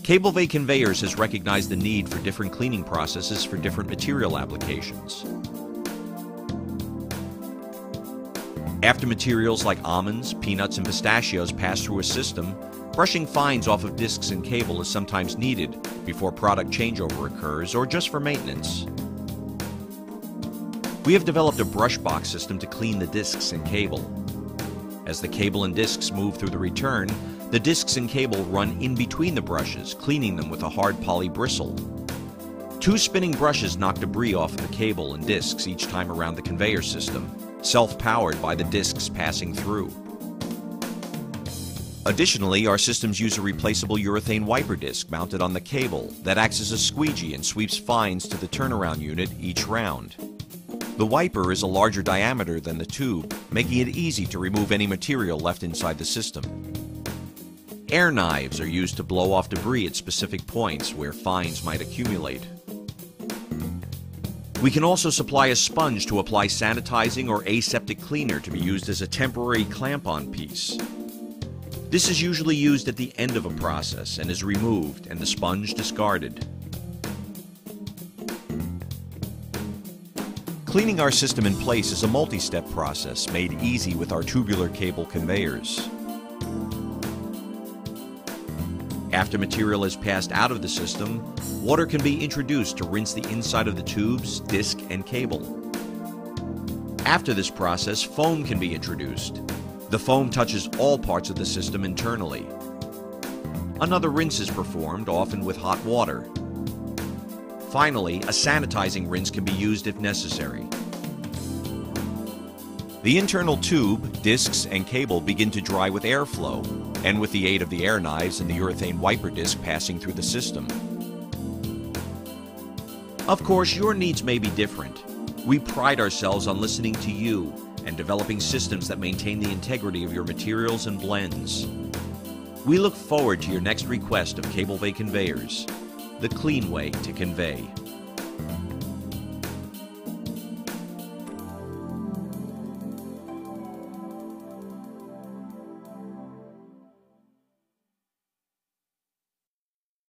Cablevey Conveyors has recognized the need for different cleaning processes for different material applications. After materials like almonds, peanuts, and pistachios pass through a system, brushing fines off of discs and cable is sometimes needed before product changeover occurs or just for maintenance. We have developed a brush box system to clean the discs and cable. As the cable and discs move through the return, the discs and cable run in between the brushes, cleaning them with a hard poly bristle. 2 spinning brushes knock debris off of the cable and discs each time around the conveyor system, self-powered by the discs passing through. Additionally, our systems use a replaceable urethane wiper disc mounted on the cable that acts as a squeegee and sweeps fines to the turnaround unit each round. The wiper is a larger diameter than the tube, making it easy to remove any material left inside the system. Air knives are used to blow off debris at specific points where fines might accumulate. We can also supply a sponge to apply sanitizing or aseptic cleaner to be used as a temporary clamp-on piece. This is usually used at the end of a process and is removed and the sponge discarded. Cleaning our system in place is a multi-step process made easy with our tubular cable conveyors. After material is passed out of the system, water can be introduced to rinse the inside of the tubes, disc, and cable. After this process, foam can be introduced. The foam touches all parts of the system internally. Another rinse is performed, often with hot water. Finally, a sanitizing rinse can be used if necessary. The internal tube, discs, and cable begin to dry with airflow, and with the aid of the air knives and the urethane wiper disc passing through the system. Of course, your needs may be different. We pride ourselves on listening to you and developing systems that maintain the integrity of your materials and blends. We look forward to your next request of Cablevey Conveyors, the clean way to convey.